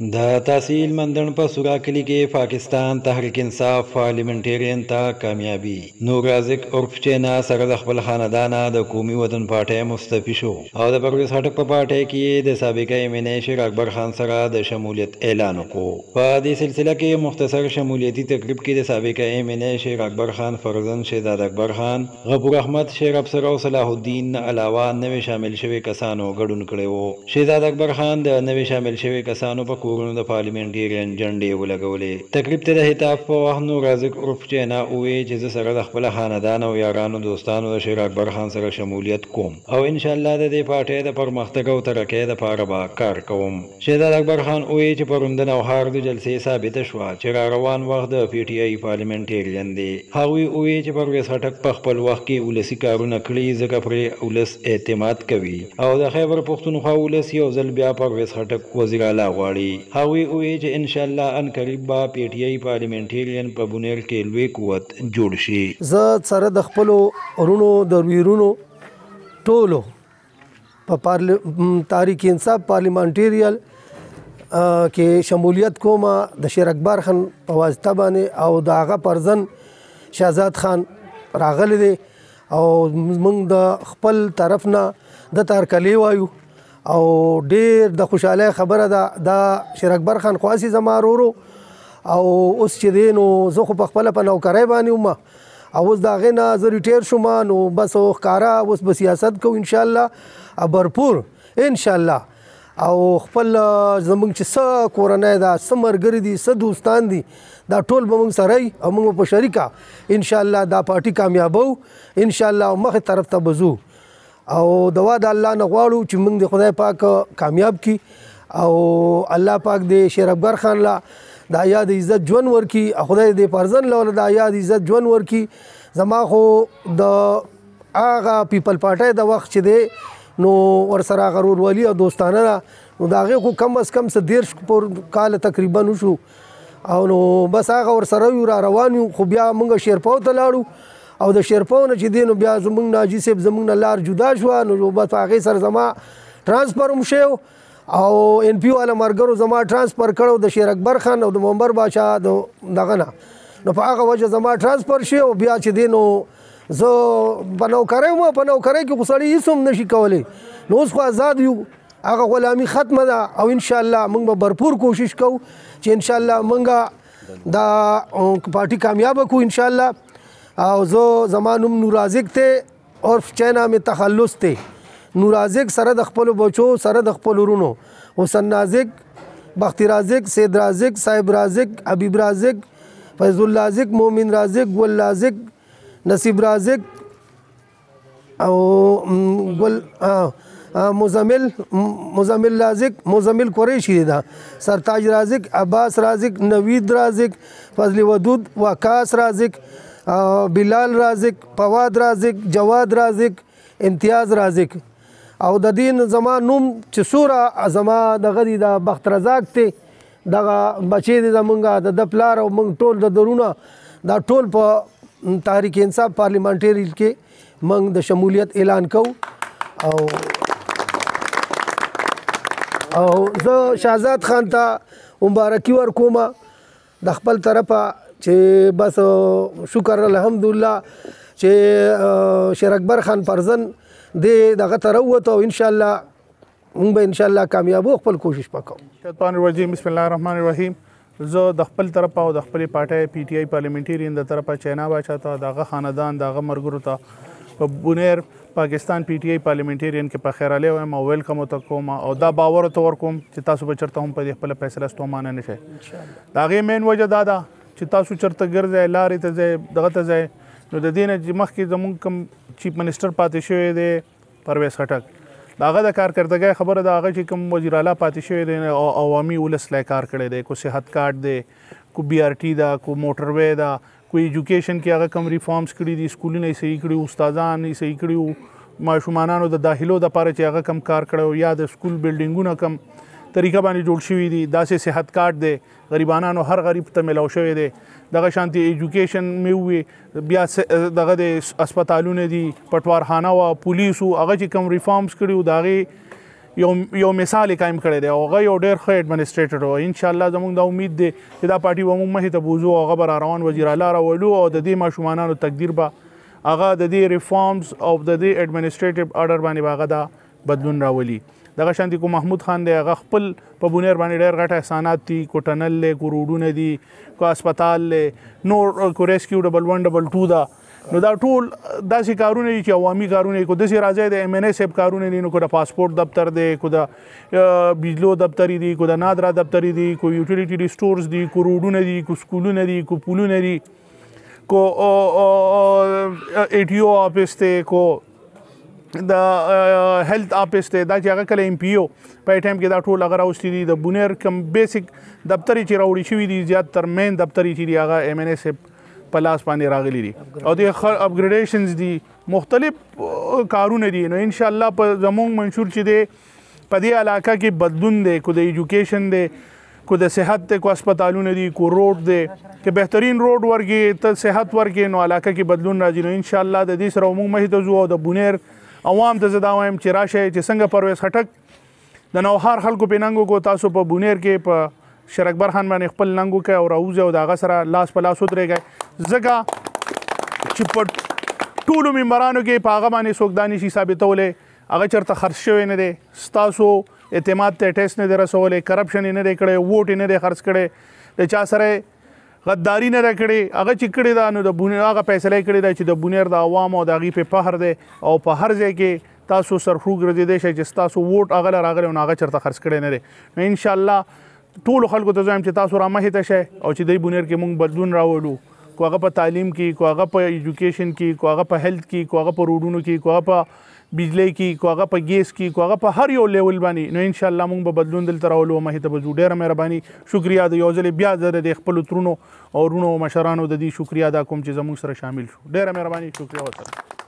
د تحصیل مندن په سورا کلی کې پاکستان تحریک انصاف پارلیمنټیرین ته کامیابی. نور رازق عرف چینا سره د خپل خاندان د قومي وطن پارټۍ مستعفي شو او د پرویز خټک په پارټۍ کې د سابقه ایمنه شیر اکبر خان سره د شمولیت اعلان وکړ. په دې سلسله کې مختصر شمولیتي تقریب کې د سابقه ایمنه شیر اکبر خان فرزند شهزاد اکبر خان، غفور احمد، شیر افسر او صلاح الدین علاوه نوې شامل شوي کسانو ګډون کړی وو. شهزاد اکبر خان د نوې شامل شوي کسانو په کورونو د پارلیمنټیرین جنډې ولګولې. تقریب ته د هتاف په وخت نور رازق عرف چینا وویل چې زه سره د خپل خاندان او یارانو دوستانو د شیر اکبر خان سره شمولیت کوم او ان شاء الله د دې پارټۍ د پرمختګ او ترقۍ لپاره به کار کوم. شهزاد اکبر خان وویل چې پروندن او هار د جلسې ثابته شوه چې را روان وخت د پی ټی آی پارلیمنټیرین دی. هغوی وویل چې پرویز خټک په خپل وخت کې ولسي کارونه کړي ځکه پرې ولس اعتماد کوي او د خیبر پښتونخوا ولس یو ځل بیا پرویز خټک وزیر اعلی غواړي. هغوی وویل چې ان شاء الله ان قریب به پی ټی آی پارلیمنټیرین په بونیر کې لوی قوت جوړ شي. زه سره د خپلو ورونو د ویرونو ټولو په تحریک انصاف پارلیمنټیرین کې شمولیت کوم د شیر اکبر خان په واسطه باندې او د هغه پرزن شهزاد خان راغلی دی او موږ د خپل طرف نه د تارکلی وایو او ډیر د خوشاله خبره ده د شیر اکبر خان خاصی زما ورو او اوس چې دی نو زه خو په خپل په نوکرۍ باندې وم او اوس د هغې نه زه ریټیر شوم نو بس ښکاره اوس به سیاست کوو انشاءالله بھرپور انشاءالله او خپل زموږ چې څه کورنۍ ده څه ملګري دي څه دوستان دي دا ټول به موږ سره او موږ په شریکه انشاءالله دا پارټي کامیابو انشاءالله او مخې طرف ته به ځو او دوا د الله نه غواړو چې موږ د خدای پاک کامیاب کی او الله پاک د شیر اکبر خان لا د یاد عزت ژوند ورکی، خدای دې پرزن له د یاد عزت ژوند ورکی. زما خو د هغه پیپل پارټۍ د وخت چې دی نو ورسره غرورولي او دوستانه نو د هغې خو کم از کم څه 13 کاله تقریبا وشو او نو بس هغه ورسره یو را روان یو. خو بیا موږ شیرپاو ته لاړو او د شیرپاو نه چې دی نو بیا زموږ نه حاجي صاحب زموږ نه لار جدا شوه نو بس په هغې سره زما ټرانسفر هم شوی او ان پی والا ملګرو زما ټرانسفر کړو د شیر اکبر خان او د منبر باچا د دغه نه نو په هغه وجه زما ټرانسفر شوی او بیا چې دی نو زه په نوکرۍ وم. په نوکرۍ کې خو سړی هېڅ هم نشي کولی نو اوس خو آزاد یو، هغه غلامي ختمه ده او انشاءالله موږ به بھرپور کوشش کوو چې انشاءالله موږ دا پارټي کامیابه کړو انشاءالله. او زه زما نوم نور رازق ته عرف چینا مې تخلص ته نور رازق سره د خپلو بچو سره د خپلو ورونو حسن رازق، بختي رازق، سید رازق، صاحب رازق، حبیب رازق، فیض الله رازق، مومن رازق، ګل رازق، نصیب رازق او ګل مزمل رازق، مزمل قریشی دا، سرتاج رازق، عباس رازق، نوید رازق، فضل ودود، وقاص رازق، بلال رازق، فواد رازق، جواد رازق، امتیاز رازق او د دین زما نوم چې سوره زما دغه دی د بخت رزاق ته دغه بچی دی زمونږ د پلار او موږ ټول د درونه دا ټول په تحریک انصاف پارلیمنټری کې موږ د شمولیت اعلان کوو او زه شهزاد خان ته مبارکي ورکوم د خپل طرفه چې بس شکر الحمدلله چې شیر اکبر خان پرزن دې دغه ته راووت او انشاءالله موږ به انشاءالله کامیابو خپل کوشش وکړو. شیطان الرجیم بسم الله الرحمن الرحیم. زه د خپل طرفه او د خپلې پارټۍ پی ټی آی پارلیمنټیرین د طرفه چینا باچا ته دغه خاندان دغه ملګرو ته په بونیر پاکستان پی ټی آی پارلیمنټیرین کې په خیر علی وایم او ویلکم ورته کوم او دا باور ورته ورکوم چې تاسو به چېرته هم په دې خپله فیصله ستومانه نه شئ. د هغې مین وجه دا ده چې تاسو چېرته ګرځئ لارې ته ځئ دغه ته ځئ نو د دې نه مخکې زموږ کوم چیف منسټر پاتې شوی دی پرویز خټک د هغه د کارکردګۍ خبره د هغه چې کوم وزیر اعلی پاتې شوی دی او عوامي ولس لی کار کړی دی کو صحت کارت دی کو بی آر ټي ده کو موټر وی ده کو ایجوکیشن کې هغه کوم ریفارمز کړي دي سکولونه یې صحیح کړي استادان یې صحیح کړي ماشومانانو د داخلو دپاره چې هغه کم کار کړی یا د سکول بلډینګونه کم طریقه باندې جوړ شوي دي داسې صحت کارت دی غریبانانو هر غریب ته میلاو شوی دی دغه شانتي ایجوکیشن مې ووي بیا دغه د اسپتالونه دي پټوارخانه وه پولیسو هغه چې کوم ریفارمز کړي وو د هغې یو مثال قائم کړی دی او هغه یو ډېر ښه ایډمنسټریټر و. انشاءالله زموږ دا امید دی چې دا پارټي به موږ مخې ته بوځو او هغه به را روان وزیر اعلی راولو او د دې ماشومانانو تقدیر به هغه د دې ریفارمز او د دې ایډمنسټریټیو آرډر باندې به هغه دا بدلون راولي. دغه شانتي کو محمود خان دی هغه خپل په بونیر باندې ډېر غټ احسانات دي، کو ټنل دی، کو روډونه دي، کو اسپتال دی، نور کو ریسکیو ډبل 1 ډبل 2 دا. نو دا ټول داسې کارونه دي چې عوامي کارونه دي. کو داسې راځي د ایم ان اے صاحب کارونه دي، نو کو د پاسپورټ دفتر دی، کو د بجلو دفتر دي، کو د نادرا دفتر دي، کو یوټیلیټي ریسټورز دي، کو روډونه دي، کو سکولونه دي، کو پولونه دي، کو ای ټي او آفیس دی، کو د هیلث آفیس دی. دا چې هغه کله ایم پی او په ټایم کې دا ټول هغه راوستي دي. د بونیر کم بیسک دفتر چې راوړي شوي دي زیاتر مین دفتر چې دي هغه ایم ان اے صاحب په لاس باندې راغلي دي او د اپګریډیشنز دي، مختلف کارونه دي. نو ان شاء الله په زموږ منشور چې دی په دې علاقه کې بدلون دی، کو د ایجوکیشن دی، کو د صحت دی، کو اسپتالونه دي، کو روډ دی، که بهترین روډ ورکړي ته صحت ورکړي نو علاقه کې بدلون راځي. نو ان شاء الله د دې سره موږ مخې ته ځو او د بونیر عوام ته زه دا وایم چې راشئ چې څنګه پرویز خټک د نوښار خلکو پې ننګ وکړو، تاسو په بونیر کې په شیر اکبر خان باندې خپل ننګ وکړئ او راوځئ او د هغه سره لاس په لاس ودرېږئ، ځکه چې په ټولو ممبرانو کې په هغه باندې څوک دا نشي ثابتولی هغه چېرته خرڅ شوی نه دی، ستاسو اعتماد ته ټیسټ نه دی رسولی، کرپشن یې نه دی کړی، ووټ یې نه دی خرڅ کړی، د چا سره غداري نه ده کړې. هغه چې کړې ده نو د بونیر هغه فیصله یې کړې ده چې د بونیر د عوامو او د هغوی پې فخر دی او په هر ځای کې تاسو سرخوږ ګرځېدی شئ چې ستاسو ووټ هغه له راغلی نو هغه چېرته خرڅ کړی نه دی. نو انشاءالله ټولو خلکو ته زه وایم چې تاسو را مخې ته شئ او چې دی بونیر کې موږ بدلون راولو، کو هغه په تعلیم کې، کو هغه په ایجوکیشن کې، کو هغه په هیلث کې، کو هغه په روډونو کې، کو هغه په بجلی کې، کو هغه په ګیس کې، کو هغه په هر یو لیول باندې. نو انشاءالله موږ به بدلون دلته راولو او مخې ته به ځو. ډېره مهرباني، شکریه. د یو ځلې بیا زه د خپلو ترونو او ورونو او مشرانو د دې شکریه ادا کوم چې زموږ سره شامل شو. ډېره مهرباني، شکریه ورسره.